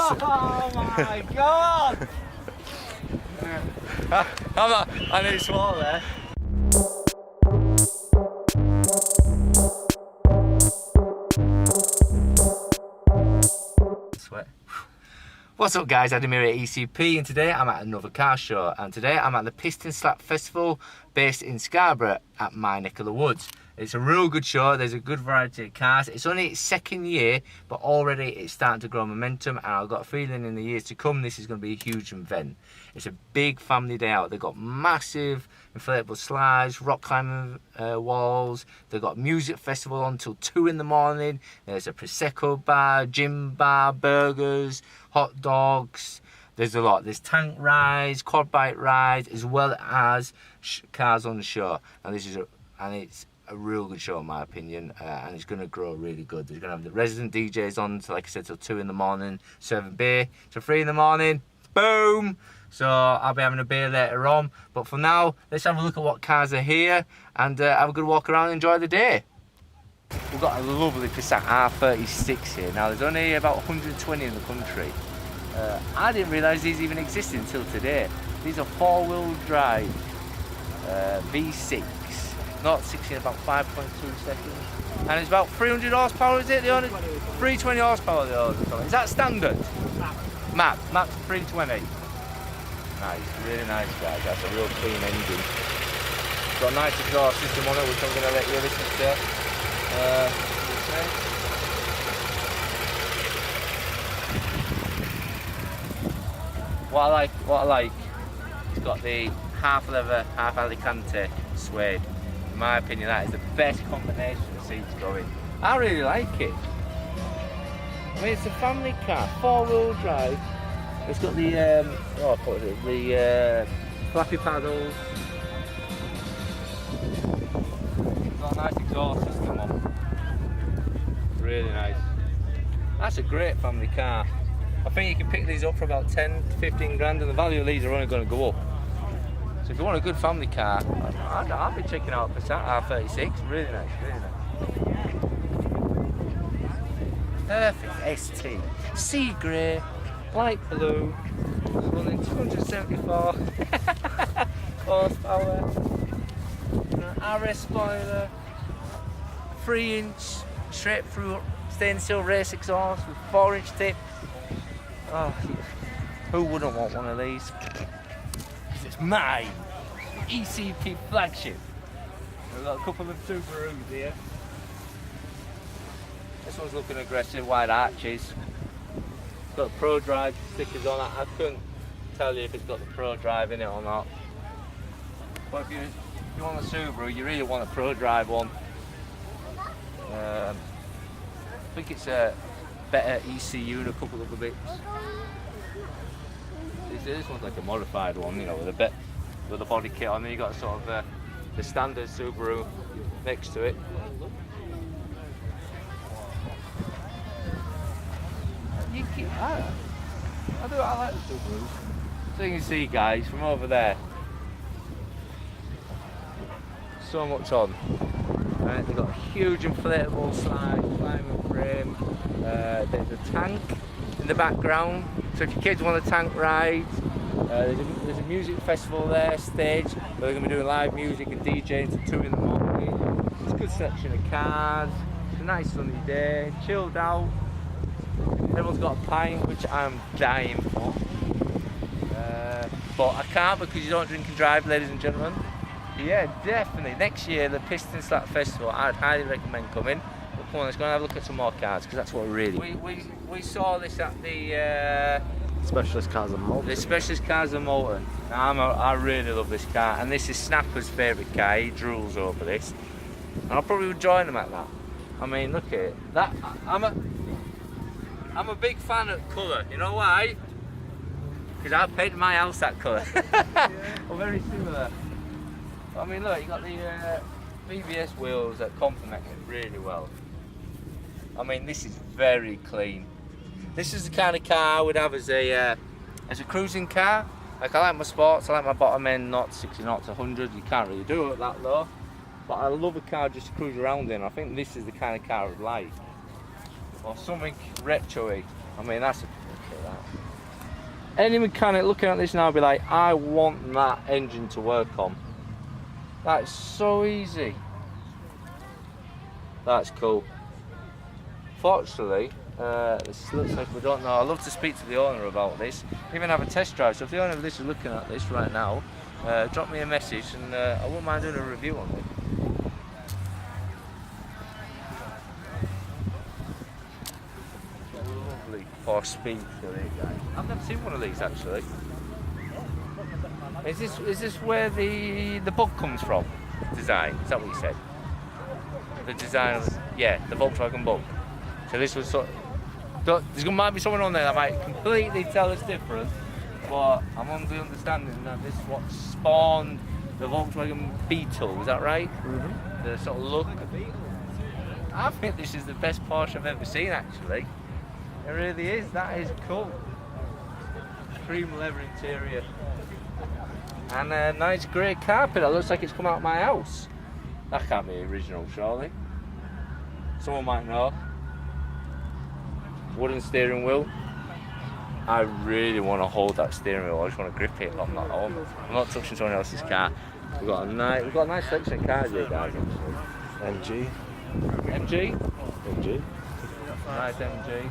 Oh my god! I need to swallow there. Sweat. What's up guys, Adam here at ECP, and today I'm at another car show, and today I'm at the Piston Festival based in Scarborough at my neck of the woods. It's a real good show, there's a good variety of cars. It's only its second year, but already it's starting to grow momentum, and I've got a feeling in the years to come this is going to be a huge event. It's a big family day out. They've got massive inflatable slides, rock climbing walls, they've got music festival on till 2 in the morning, there's a Prosecco bar, gym bar, burgers, hot dogs, there's a lot. There's tank rides, quad bike rides, as well as cars on the show. And it's a real good show in my opinion, and it's going to grow really good. They're going to have the resident DJs on, so like I said, till 2 in the morning, serving beer till 3 in the morning, boom! So I'll be having a beer later on, but for now, let's have a look at what cars are here, and have a good walk around and enjoy the day. We've got a lovely Passat R36 here. Now there's only about 120 in the country. I didn't realise these even existed until today. These are 4-wheel drive V6. Not 16, about 5.2 seconds. And it's about 300 horsepower, is it? 320 horsepower, is that standard? Map's 320. Nice, really nice guys, that's a real clean engine. Got a nice exhaust system on it, which I'm going to let you listen to. What I like, it's got the half leather, half Alicante suede. In my opinion, that is the best combination of seats going. I really like it. I mean, it's a family car, 4-wheel drive. It's got the flappy paddles. It's got a nice exhaust system on. Really nice. That's a great family car. I think you can pick these up for about 10 to 15 grand, and the value of these are only going to go up. So if you want a good family car, I'll be checking out Passat R36. Really nice, really nice. Perfect ST. Sea grey, light blue, running 274 horsepower. RS spoiler, 3-inch straight through stainless steel race exhaust with 4-inch tip. Oh, who wouldn't want one of these? It's mine, ECP flagship. We've got a couple of Subarus here. This one's looking aggressive, wide arches. It's got Pro Drive stickers on it. I couldn't tell you if it's got the Pro Drive in it or not. But if you want a Subaru, you really want a Pro Drive one. I think it's a better ECU and a couple of other bits. This one's like a modified one, you know, with a body kit on. Then you got sort of the standard Subaru next to it. I like the Subarus. So you can see, guys, from over there, so much on. Right, they've got a huge inflatable slide, climbing frame. There's a tank in the background, so if your kids want a tank ride, there's a music festival there, stage, where they're going to be doing live music and DJing till 2 in the morning. It's a good section of cars. It's a nice sunny day, chilled out. Everyone's got a pint, which I'm dying for. But I can't because you don't drink and drive, ladies and gentlemen. Yeah, definitely. Next year, the Piston Festival, I'd highly recommend coming. But come on, let's go and have a look at some more cars, because that's what we're really... We saw this at the... Specialist Cars and Moulton. The Specialist Cars and Moulton. I really love this car, and this is Snapper's favourite car. He drools over this. And I'll probably join him at that. I mean, look at it. I'm a big fan of colour. You know why? Because I painted my house that colour. Well, very similar. I mean, look, you got the BBS wheels that complement it really well. I mean, this is very clean. This is the kind of car I would have as a cruising car. Like, I like my sports, I like my bottom end, not 60 knots, 100. You can't really do it that low. But I love a car just to cruise around in. I think this is the kind of car I would like. or something retro-y. I mean, that's a look at that. Any mechanic looking at this now will be like, I want that engine to work on. That's so easy. That's cool. Fortunately, this looks like we don't know. I'd love to speak to the owner about this, even have a test drive. So if the owner of this is looking at this right now, drop me a message and I wouldn't mind doing a review on it. Lovely 4-speed guys. I've never seen one of these actually. Is this where the bug comes from? Design? Is that what you said? The design of the Volkswagen bug. So this was sort of, there might be someone on there that might completely tell us different, but I'm under the understanding that this is what spawned the Volkswagen Beetle. Is that right? Mm-hmm. The sort of look. I think this is the best Porsche I've ever seen actually. It really is. That is cool. Cream leather interior. And a nice grey carpet that looks like it's come out of my house. That can't be original, surely. Someone might know. Wooden steering wheel. I really want to hold that steering wheel. I just want to grip it, but I'm not home. I'm not touching someone else's car. We've got a nice selection of cars here, guys. MG. MG? MG. Nice MG.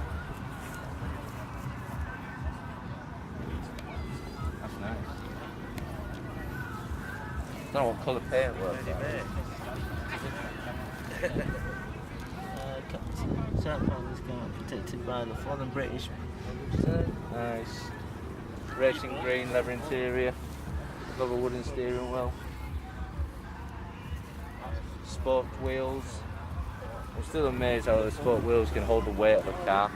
That's nice. I don't know what colour paint works. Certain panels are protected by the fallen British. Nice. Racing green leather interior. Love a wooden steering wheel. Sport wheels. I'm still amazed how the sport wheels can hold the weight of a car.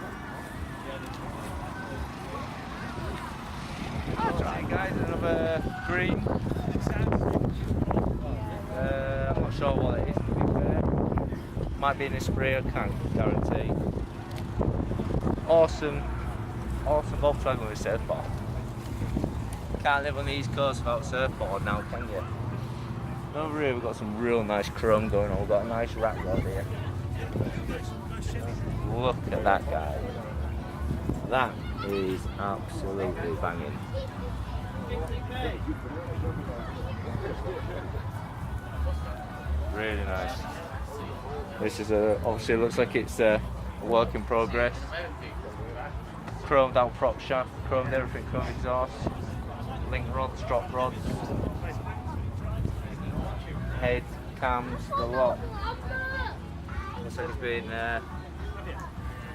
Alright guys, another green. I'm not sure what it is to be fair. Might be in a spray, I can't guarantee. Awesome Volkswagen with surfboard. Can't live on the East Coast without surfboard now, can you? Over here we've got some real nice chrome going on. We've got a nice rack rod here. Look at that, guys. That is absolutely banging. Really nice. This is obviously it looks like it's a work in progress. Chromed out prop shaft, chromed everything, chromed exhaust, link rods, drop rods, head, cams, the lot. Looks like it's been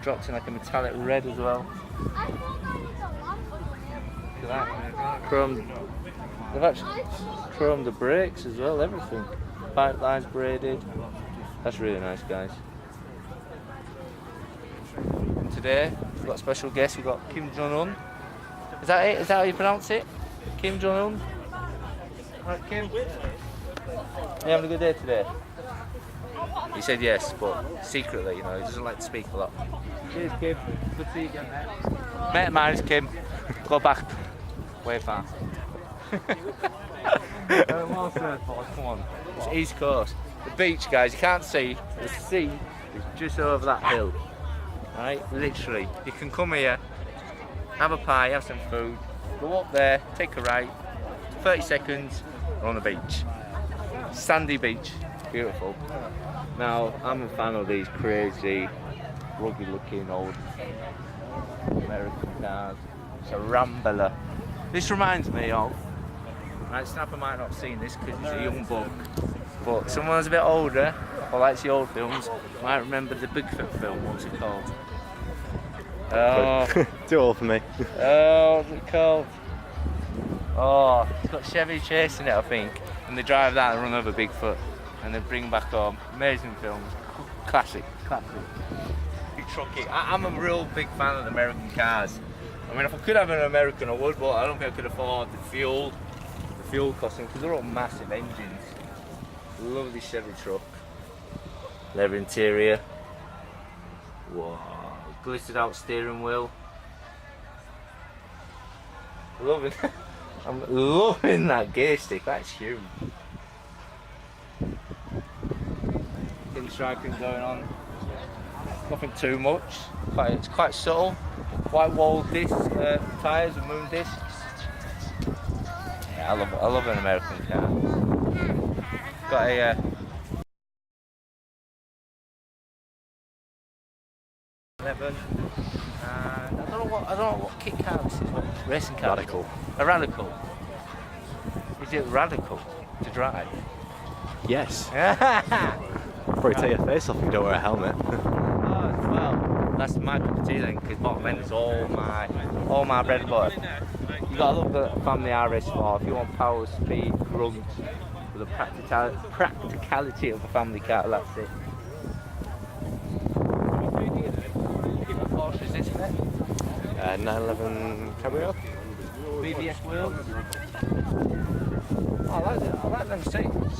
dropped in like a metallic red as well. Look at that. Chromed. They've actually chromed the brakes as well, everything. Pipelines braided. That's really nice, guys. And today we've got a special guest. We've got Kim Jong-un. Is that it? Is that how you pronounce it? Kim Jong-un. Right, Kim. You having a good day today? He said yes, but secretly, you know, he doesn't like to speak a lot. Cheers, Kim. Good to see you again, mate. Mate of mine is Kim. Go back way fast. More surfboards, come on. It's East Coast. The beach, guys, you can't see. The sea is just over that hill. Right? Literally. You can come here, have a pie, have some food, go up there, take a right, 30 seconds, we're on the beach. Sandy beach. Beautiful. Now, I'm a fan of these crazy, rugged looking old American cars. It's a Rambler. This reminds me of, right, Snapper might not have seen this because he's a young buck, but someone who's a bit older, or likes the old films, might remember the Bigfoot film. What's it called? Oh, Too old for me. oh, what's it called? Oh, it's got Chevy chasing it, I think, and they drive that and run over Bigfoot, and they bring back home. Amazing films, classic. Big trucky. I'm a real big fan of the American cars. I mean, if I could have an American, I would, but I don't think I could afford the fuel costing because they're all massive engines. Lovely Chevy truck. Leather interior. Whoa. Glittered out steering wheel. I'm loving that gear stick. That's huge. Pinstriping going on. nothing too much. It's quite subtle. White wall disc tyres and moon discs. Yeah, I love an American car. Got a 11. I don't know what kit car this is. What racing car? Radical. A Radical. Is it radical to drive? Yes. Probably take your face off if you don't wear a helmet. Oh, well, that's my cup of tea then, because bottom end is all my bread and butter. You gotta love the family RS4 if you want power, speed, grunt, with the practicality of a family car. That's it. What Porsche is this, mate? 911 Cabrio. BBS wheels. Oh, I like them seats.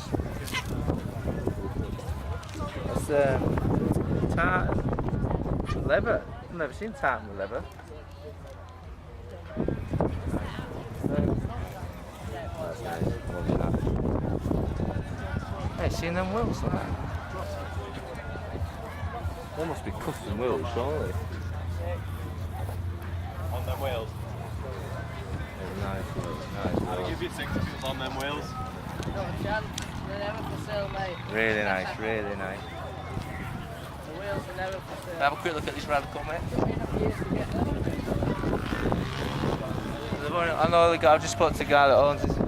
That's tartan leather. I've never seen tartan leather. That's nice. Love that. Hey, seen them wheels on that? They must be custom wheels, surely. On them wheels. Nice wheels, nice I'll wheels. give you 6 if it's on them wheels. Not a chance. They're never for sale, mate. Really nice, really nice. The wheels are never for sale. Have a quick look at this Radical, mate. I know the guy, I've just spoke to the guy that owns this. He's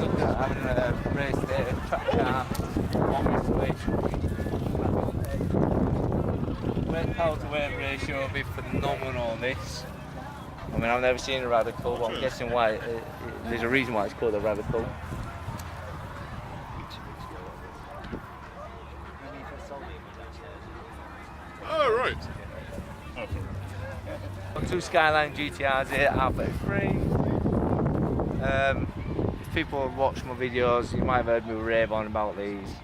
looking at having a race there, track car, obviously. Weight power to weight ratio will be phenomenal on this. I mean, I've never seen a Radical, but I'm guessing why. There's a reason why it's called a Radical. Oh, right. Got 2 Skyline GTRs here, R33. If people have watched my videos, you might have heard me rave on about these.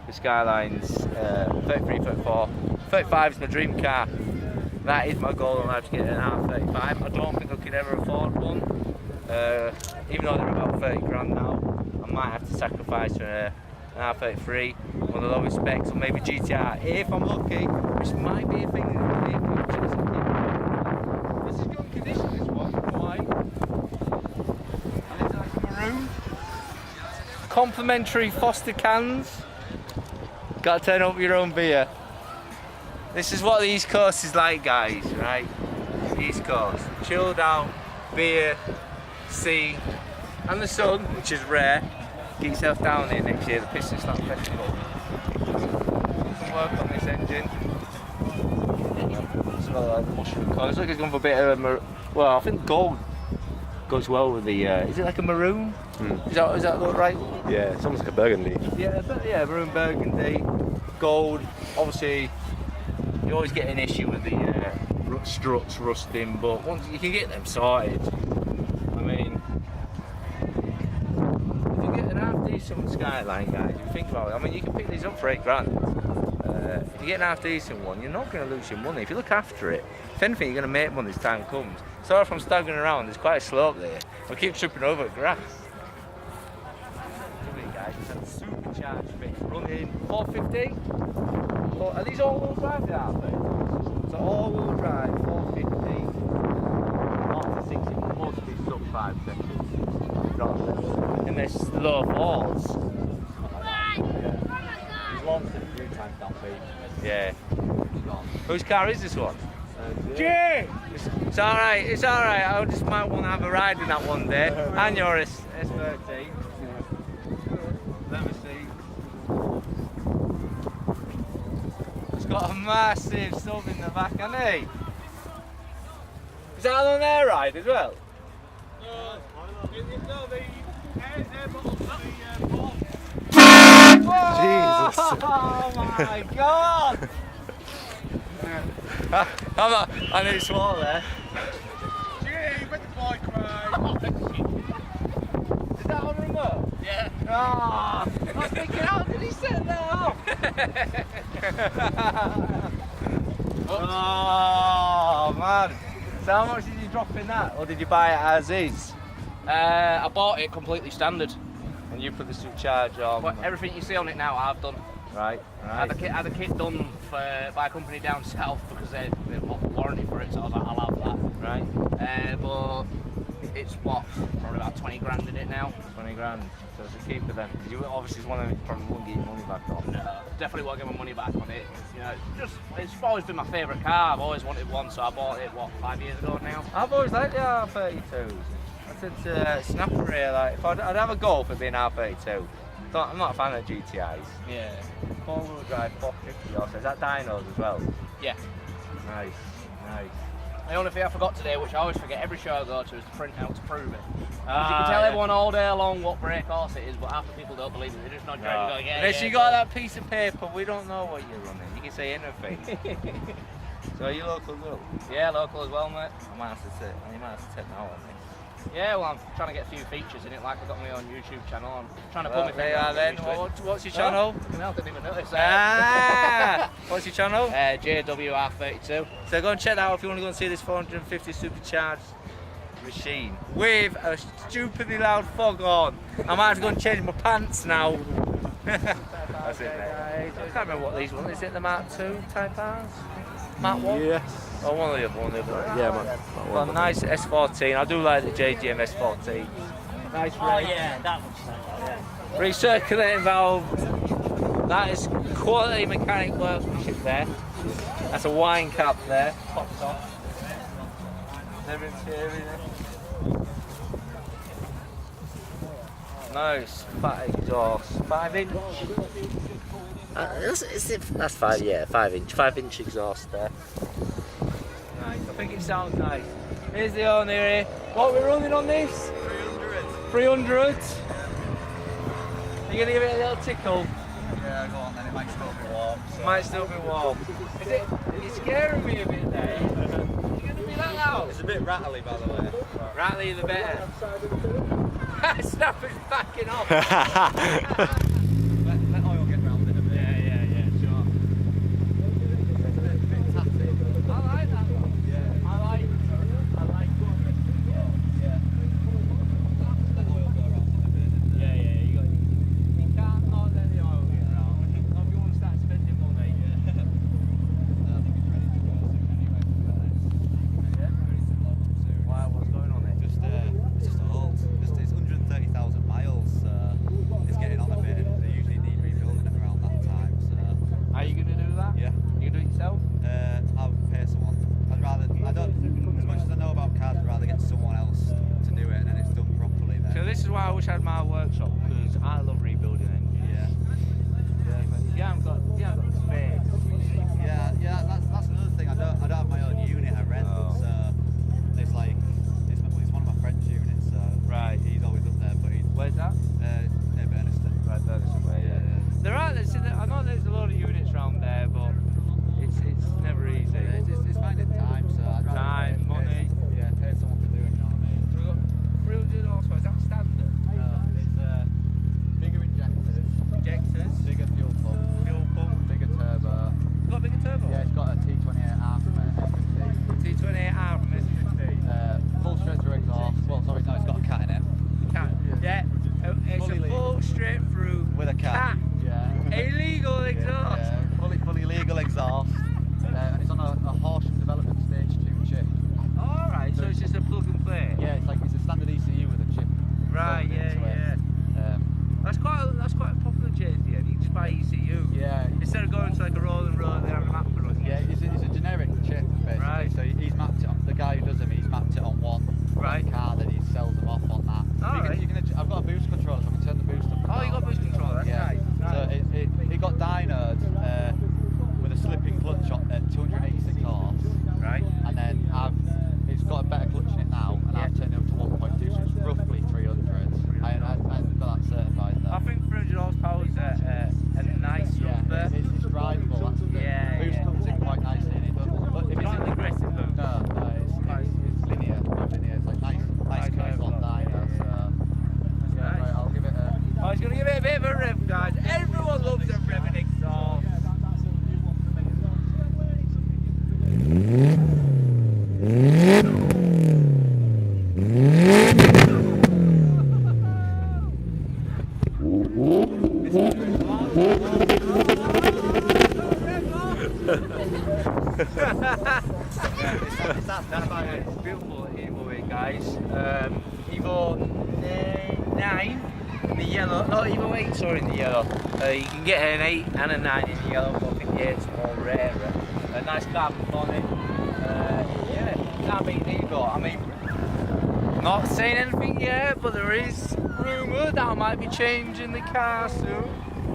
The Skylines, 33, 34. 35 is my dream car. That is my goal in life, to get an R35. I don't think I could ever afford one. Even though they're about 30 grand now, I might have to sacrifice for an R33, one of the lowest specs, or maybe GTR, if I'm lucky, which might be a thing in the near future. This is good condition, this one, white. And it's like maroon. Complimentary Foster cans. Gotta turn up your own beer. This is what the East Coast is like, guys, right? East Coast. Chilled out, beer, sea, and the sun, which is rare. Get yourself down here next year, the Piston Slap Festival. Some work on this engine. It's got like mushroom colour. It's like it's gone for a bit of a well, I think gold goes well with the. Is it like a maroon? Is that look right? Yeah, it's almost like a burgundy. Yeah, maroon burgundy, gold. Obviously, you always get an issue with the struts rusting, but once you can get them sorted, I mean, if you get an half-decent Skyline, guys, if you think about it, I mean, you can pick these up for £8 grand. If you get an half-decent one, you're not going to lose your money. If you look after it, if anything, you're going to make money as time comes. Sorry if I'm staggering around, there's quite a slope there. I keep tripping over grass. Look at it, guys, it's a supercharged bit, running 450. Are these all-wheel drive they are? So all-wheel drive, 450, 40 60, most of these sub 5 seconds. And there's low falls. There's lots of 3 times downbeat. Yeah. Whose car is this one? Jay! It's alright, it's alright. I just might want to have a ride in that one day. And your S13. Let me see. Got a massive sub in the back, hasn't he? Is that on their ride as well? No, the air bottles, the ball. Jesus. Oh my god! I nearly swore there. Gee, with the bike ride. Is that on remote? Yeah. Ah, I was thinking, how did he set that up? Oh man! So how much did you drop in that, or did you buy it as is? I bought it completely standard. And you put the supercharger on? But everything you see on it now, I've done. Right. I had the kit done by a company down south because they've offered warranty for it, so I was like, I'll have that. Right. But it's what, probably about 20 grand in it now. 20 grand. So it's a keeper then. Because you obviously want to probably won't get your money back off. No, definitely won't get my money back on it. You know, it's always been my favourite car. I've always wanted one, so I bought it, what, 5 years ago now? I've always liked the R32s. I said Snapper here, like, if I'd have a Golf, it'd be an R32. I'm not a fan of GTIs. Yeah. 4-wheel drive 450 also. Is that dynos as well? Yeah. Nice, nice. The only thing I forgot today, which I always forget every show I go to, is the printout to prove it. You Ah, can tell yeah. everyone all day long what brake horse it is, but half the people don't believe it. They just nod your head and go, yeah. Unless yeah, you got that piece of paper, we don't know what you're running. You can say anything. So are you local girl? Yeah, local as well, mate. I might have to take, you might have to take now, I think. Yeah, well, I'm trying to get a few features in it, like I've got my own YouTube channel. I'm trying to pull my There finger you are out then. and get used to it. What's your channel? I didn't even notice that. Ah! What's your channel? JWR32. So go and check that out if you want to go and see this 450 supercharged machine with a stupidly loud fog on. I might have to go and change my pants now. That's it, mate. I can't remember what these ones. Is it the Mark II Type R's? Mark 1? Yes. Oh, one of the other, one of the other. Yeah, man. Well, nice S14. I do like the JGM S14. Nice Oh red. yeah, that looks like that, yeah. Recirculating valve. That is quality mechanic workmanship there. That's a wine cap there. Pops off. Never interior. Nice fat exhaust. 5-inch. That's 5, yeah, 5-inch exhaust there. Nice. I think it sounds nice. Here's the owner here. What are we running on this? 300. 300. Are you gonna give it a little tickle? Yeah, go on then, it might still be warm. So. Might still be warm. It's scaring me a bit there. You're gonna be that loud? It's a bit rattly, by the way. Rattly the better. Snapper's backing off. Let oil get round it a bit. Yeah, sure. I like that one. Yeah. I like Yeah. Let oil go around it a bit. Yeah, you can't not let the oil get around. Not if you want to start spending money. I think it's ready to go soon anyway, to be honest. Yeah. Ready to load up soon. Why, what's going on there? It's just old. It's 130,000 miles. It's getting on a bit. It's beautiful Evo 8, guys. Evo 9 in the yellow, not Evo 8, sorry, in the yellow. You can get an 8 and a 9 in the yellow, but I think the 8's more rarer. A nice carbon bonnet. Yeah, can't beat Evo. I mean, not saying anything yet, but there is rumour that I might be changing the car soon.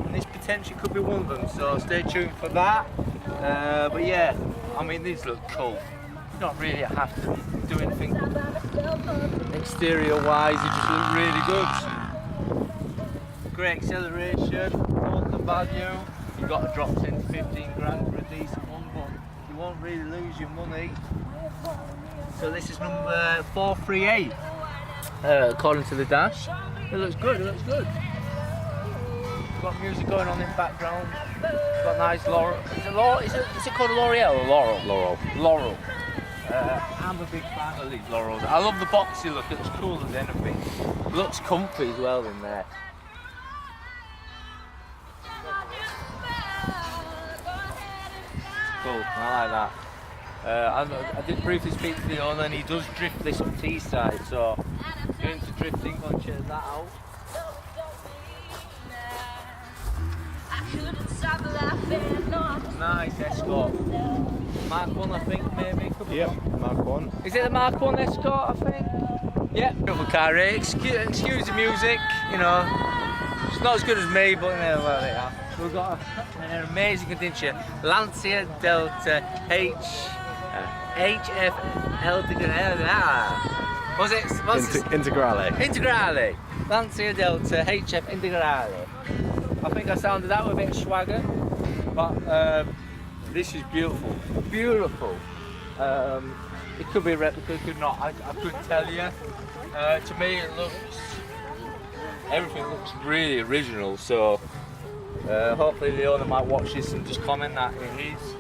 And this potentially could be one of them, so stay tuned for that. But yeah, I mean, these look cool. You don't really have to do anything exterior wise, they just look really good. Great acceleration, all the value. You've got to drop 10 to 15 grand for a decent one, but you won't really lose your money. So this is number 438, according to the dash. It looks good, it looks good. Got music going on in the background. Got nice Laurel. Is it called L'Oreal or Laurel? Laurel. Laurel. I'm a big fan of these Laurels. I love the boxy look, it's cool as anything. Looks comfy as well in there. Cool, I like that. I did briefly speak to the owner and he does drift this up T-side, so if you're into drifting, go and check that out. Nice Escort. Mark 1, I think, maybe. Yep, Mark 1. Is it the Mark 1 Escort, I think? Yeah, beautiful car, eh? Excuse the music, you know. It's not as good as me, but well, they are. We've got an amazing condition. Lancia Delta HF What's it? Integrale. Integrale. Lancia Delta HF Integrale. I think I sounded that with a bit of swagger, but this is beautiful. Beautiful. It could be a replica, it could not. I couldn't tell you. To me, it looks. Everything looks really original. So hopefully the owner might watch this and just comment that it is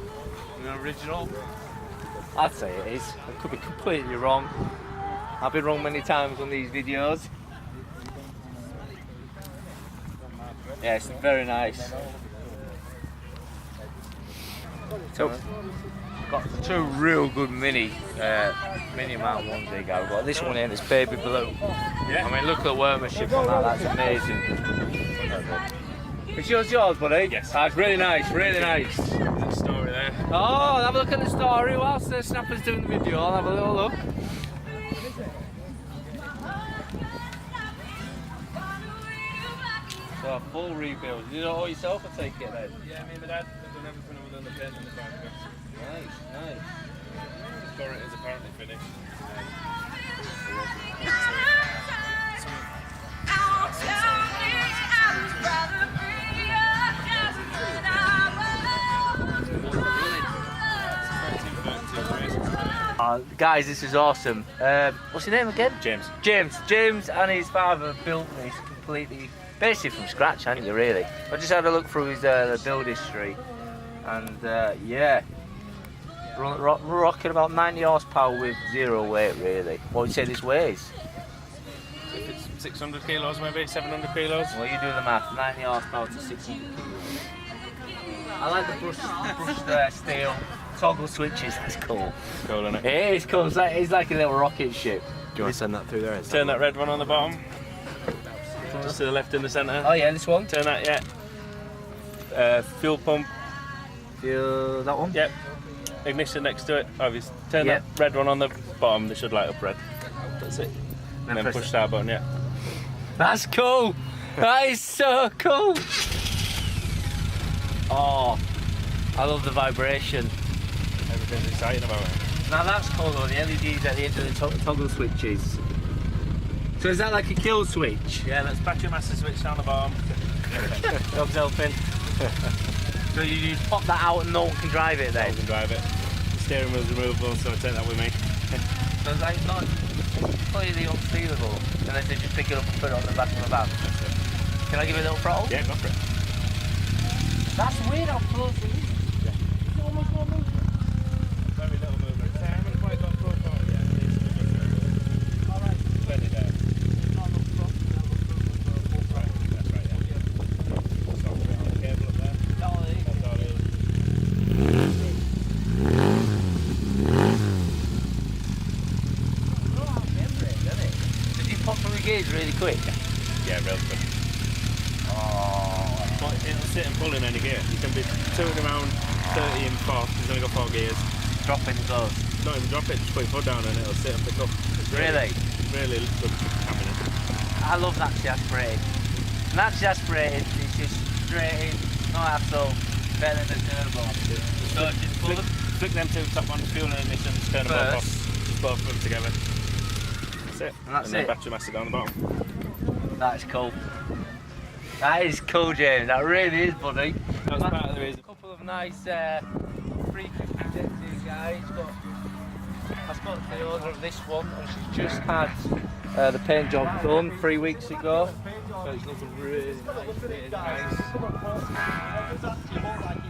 an original. I'd say it is. I could be completely wrong. I've been wrong many times on these videos. Yeah, it's very nice. So, got two real good mini mount ones here, guys. We've got this one here, this baby blue. Yeah. I mean, look at the workmanship on that, that's amazing. It's yours, buddy? Yes. That's really nice, really nice. There's a story there. Oh, have a look at the story whilst the snapper's doing the video. I'll have a little look. So, full rebuild. You do it all yourself, I take it then? Yeah, me and my dad have done everything other than the paint and the fiberglass. Nice, nice. The turret is apparently finished. Guys, this is awesome. What's your name again? James. James and his father built this completely, basically from scratch, haven't you, really? I just had a look through his build history, and yeah, rocking about 90 horsepower with 0 weight, really. What would you say this weighs? If it's 600 kilos, maybe 700 kilos. Well, you do the math. 90 horsepower to 600 kilos. I like the brushed steel. Toggle switches, that's cool. Cool, isn't it? It is cool, it's like a little rocket ship. Do you want to send that through there? Turn that red one on the bottom. Just to the left in the centre. Oh yeah, this one? Turn that, yeah. Fuel pump. Feel that one? Yep. Ignition next to it. Obviously. Turn Yep. that red one on the bottom, they should light up red. That's it. And then press push it. start button, yeah. That's cool! That is so cool! Oh, I love the vibration. Everything's exciting about it. Now that's cool though, the LEDs at the end of the toggle switches. So is that like a kill switch? Yeah, let's battery master switch down the bottom. Dog's helping. So you just pop that out and no one can drive it then? You can drive it. The steering wheel's removable, so I take that with me. So it's like not completely unsteerable, unless they just pick it up and put it on the back of the van. Can I give it a little throttle? Yeah, go for it. That's weird how close it is. It's almost not moving. Very little movement. So I haven't quite got profile yet. Alright. Plenty there. Not enough front. Right, that's right, yeah. So I'll put it on the cable up there. That's all it is. That's all it is. gauge really quick? Yeah, real quick. Oh. But it'll sit and pull in any gear. You can be touring around 30 and 4, it's only got 4 gears. Dropping the goes. Not even drop it, just put your foot down and it'll sit and pick up. It's Really? Really good cabinet. I love naturally aspirated. Naturally aspirated, it's just straight in, no hassle, better than the turbo. So just flick them two top ones, fuel and emissions, turn them both off, just both of them together. That's it. And that's then it. battery master down the bottom. That's cool. That is cool, James. That really is, buddy. That's part of the reason. A couple of nice 350 jets here, guys. I spoke to the owner of this one, and she's just had the paint job done 3 weeks ago. So it's looking really nice.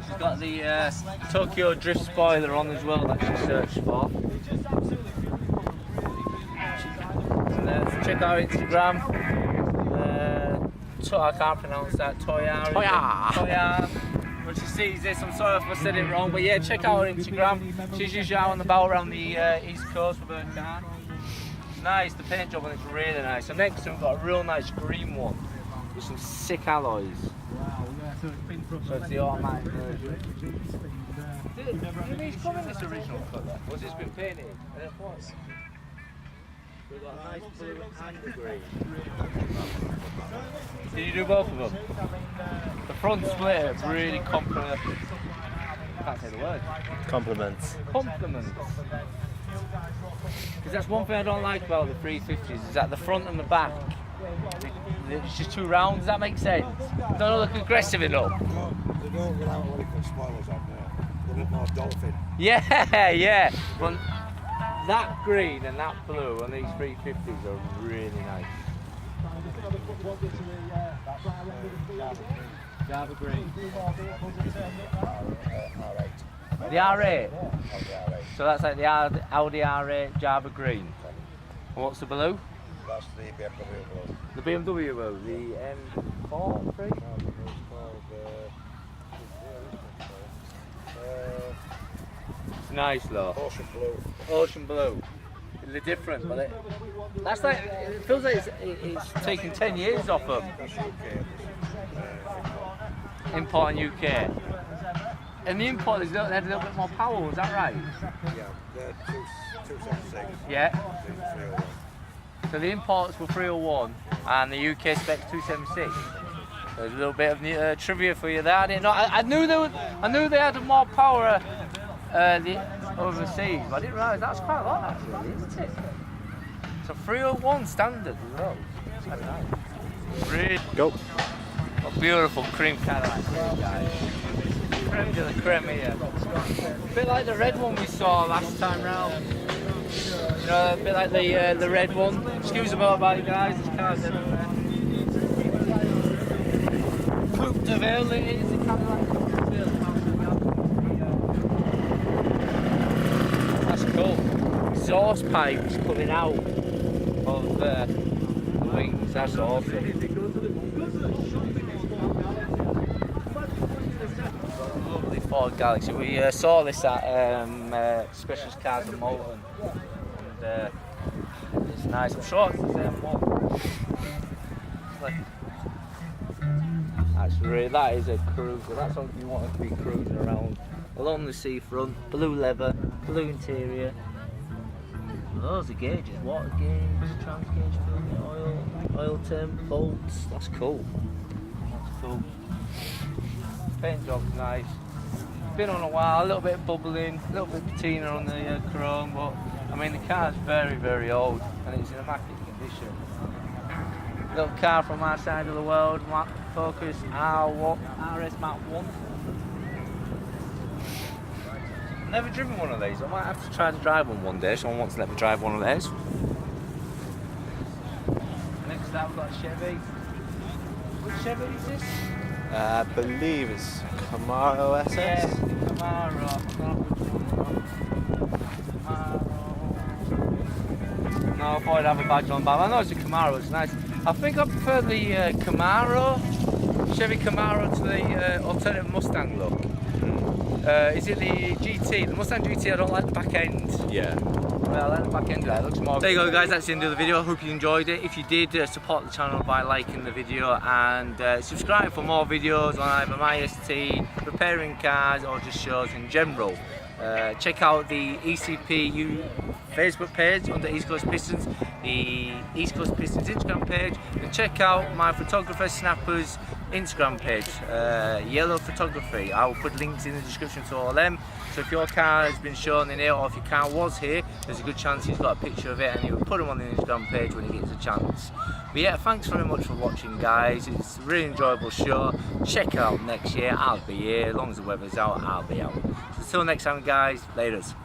She's got the Tokyo drift spoiler on as well that she searched for. And, check our Instagram. I can't pronounce that. Toya. When she sees this, I'm sorry if I said it wrong, but yeah, check out her Instagram. She's usually out on the boat around the East Coast with her car. Nice, the paint job on it's really nice. So next we've got a real nice green one with some sick alloys. So it's the automatic version. Did these come in this original colour? Was this been painted? And it was. We've got a nice blue and green. Did you do both of them? The front splitter really complements. I can't say the word. Compliments. Compliments. Because that's one thing I don't like about the 350s is that the front and the back, it's just too round. Does that make sense? They don't look aggressive enough. No, they don't get out what they put spoilers on there. They look more dolphin. Yeah. Well, that green and that blue on these 350s are really nice. Java green. The R8. So that's like the Audi R8 Java green. And what's the blue? That's the BMW blue. The BMW blue. The M4, 3? It's nice though. Ocean blue. Ocean blue. They're different, but that's like, it feels like it's taken 10 years off them. That's UK. Import in UK. And the import is they had a little bit more power, was that right? Yeah, they're 276. Yeah. 301. So the imports were 301 and the UK spec 276. There's a little bit of trivia for you there. I didn't know. I knew they had more power overseas, but I didn't realise that's quite a lot actually, isn't it? So 301 standard as well. It's quite nice. Really Go. a beautiful cream Cadillac here, guys. Creme de la creme here. A bit like the red one we saw last time round. You know, a bit like the red one. Excuse me about it, guys. There's cars everywhere. Coupe de Ville it is. The Cadillac Coupe de Ville. That's cool. Exhaust pipes coming out of the wings. That's awesome. Lovely Ford Galaxy. We saw this at Specialist Cars in Malvern. And it's nice. I'm sure it's the same one. That is a cruiser. That's something you want to be cruising around along the seafront. Blue leather, blue interior. Those are gauges. Water gauge, trans gauge, filling, oil temp, bolts. That's cool. That's cool. Paint job's nice. Been on a while. A little bit of bubbling, a little bit of patina on the chrome, but I mean the car's very, very old and it's in immaculate condition. Little car from our side of the world, Focus RS Mark 1. Never driven one of these. I might have to try to drive one day. Someone wants to let me drive one of these. Next up we've got a Chevy. Which Chevy is this? I believe it's Camaro SS. Yes, the Camaro. I don't know which one. Camaro. No, I thought I'd have a badge on, but I know it's a Camaro. It's nice. I think I prefer the Camaro, Chevy Camaro to the alternative Mustang look. Is it the GT? The Mustang GT, I don't like the back end. Yeah. I like the back end of that, it looks more. There you go guys, that's the end of the video. I hope you enjoyed it. If you did, support the channel by liking the video and subscribe for more videos on either my ST, repairing cars or just shows in general. Check out the ECPU Facebook page under East Coast Pistons, the East Coast Pistons Instagram page, and check out my photographer Snapper's Instagram page, Yellow Photography. I will put links in the description to all of them. So if your car has been shown in here or if your car was here, there's a good chance he's got a picture of it and he will put them on the Instagram page when he gets a chance. But yeah, thanks very much for watching guys. It's a really enjoyable show. Check it out next year. I'll be here. As long as the weather's out, I'll be out. So until next time guys, laters.